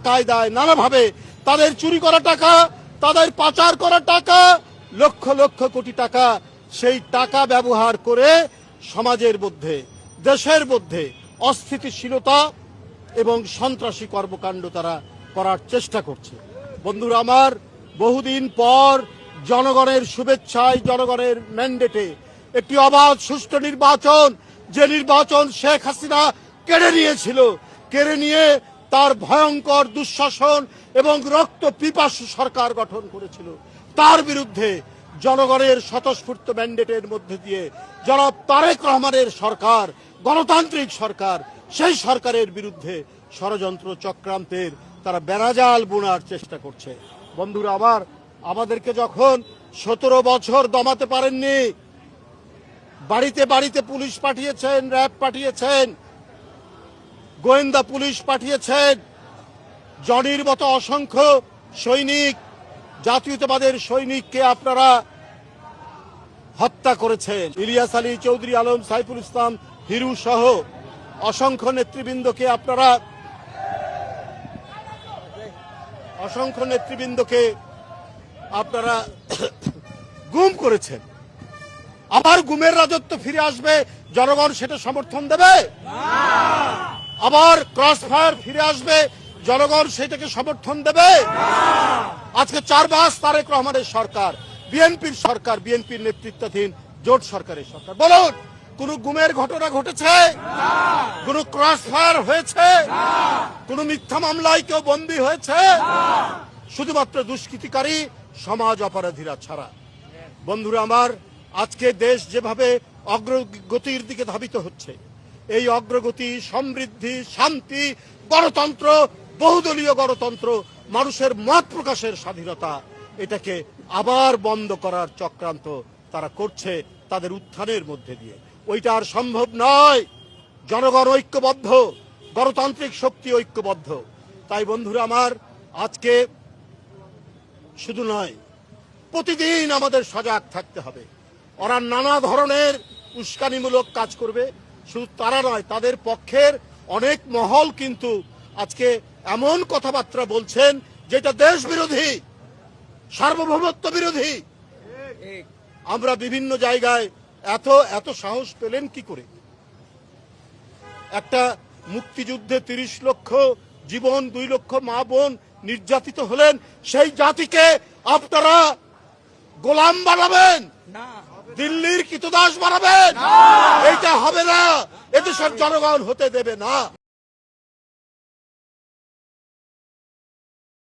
কায়দায় নানাভাবে তাদের চুরি করা টাকা, তাদের পাচার করা টাকা, লক্ষ লক্ষ কোটি টাকা, সেই টাকা ব্যবহার করে সমাজের মধ্যে, দেশের মধ্যে অস্থিতিশীলতা এবং সন্ত্রাসী কর্মকাণ্ড তারা করার চেষ্টা করছে। বন্ধুরা আমার, বহুদিন পর জনগণের শুভেচ্ছায়, জনগণের ম্যান্ডেটে একটি অবাধ সুষ্ঠু নির্বাচন, যে নির্বাচন শেখ হাসিনা কেড়ে নিয়েছিল, কেড়ে নিয়ে তার ভয়ঙ্কর দুঃশাসন এবং রক্ত পিপাসু সরকার গঠন করেছিল, তার বিরুদ্ধে জনগণের স্বতঃস্ফূর্ত ম্যান্ডেটের মধ্যে দিয়ে জনাব তারেক রহমানের সরকার, গণতান্ত্রিক সরকার, সেই সরকারের বিরুদ্ধে ষড়যন্ত্র চক্রান্তের তারা বেড়াজাল বোনার চেষ্টা করছে। বন্ধুরা আমার, আমাদেরকে যখন 17 বছর দমাতে পারেননি, বাড়িতে বাড়িতে পুলিশ পাঠিয়েছেন, র্যাব পাঠিয়েছেন, গোয়েন্দা পুলিশ পাঠিয়েছেন, জনির মতো অসংখ্য সৈনিক, জাতীয়তাবাদের সৈনিককে আপনারা হত্যা করেছেন। ইলিয়াস আলী, চৌধুরী আলম, সাইফুল ইসলাম, হিরু সহ অসংখ্য নেতৃবৃন্দকে আপনারা গুম করেছেন। আবার গুমের রাজত্ব ফিরে আসবে, জনগণ সেটা সমর্থন দেবে? আবার ক্রস ফায়ার ফিরে আসবে, জনগণ সেটাকে সমর্থন দেবে? আজকে 4 মাস তারেক রহমানের সরকার, বিএনপির সরকার, বিএনপির নেতৃত্বাধীন জোট সরকারের সরকার, বলুন কোন গুমের ঘটনা ঘটেছে? কোন ক্রস ফায়ার হয়েছে? কোন মিথ্যা মামলায় কেউ বন্দী হয়েছে? শুধুমাত্র দুষ্কৃতিকারী, সমাজ অপরাধীরা ছাড়া। বন্ধুরা আমার, আজকে দেশ যেভাবে অগ্রগতির দিকে ধাবিত হচ্ছে, এই অগ্রগতি, সমৃদ্ধি, শান্তি, গণতন্ত্র, বহুদলীয় গণতন্ত্র, মানুষের মত প্রকাশের স্বাধীনতা, এটাকে আবার বন্ধ করার চক্রান্ত তারা করছে তাদের উত্থানের মধ্যে দিয়ে। ওইটা আর সম্ভব নয়। জনগণ ঐক্যবদ্ধ, গণতান্ত্রিক শক্তি ঐক্যবদ্ধ। তাই বন্ধুরা আমার, আজকে শুধু নয়, প্রতিদিন আমাদের সজাগ থাকতে হবে। ওরা নানা ধরনের উস্কানিমূলক কাজ করবে, শুধু তারা নয়, তাদের পক্ষের অনেক মহল কিন্তু আজকে এমন কথাবার্তা বলছেন যেটা দেশ বিরোধী, সার্বভৌমত্ব বিরোধী। আমরা বিভিন্ন জায়গায় এত সাহস পেলেন কি করে? একটা মুক্তিযুদ্ধে 30 লক্ষ জীবন, 2 লক্ষ মা বোন নির্যাতিত হলেন, সেই জাতিকে আপনারা গোলাম বানাবেন, দিল্লির কৃতদাস বানাবেন? এইটা হবে না, এদেশের জনগণ হতে দেবে না।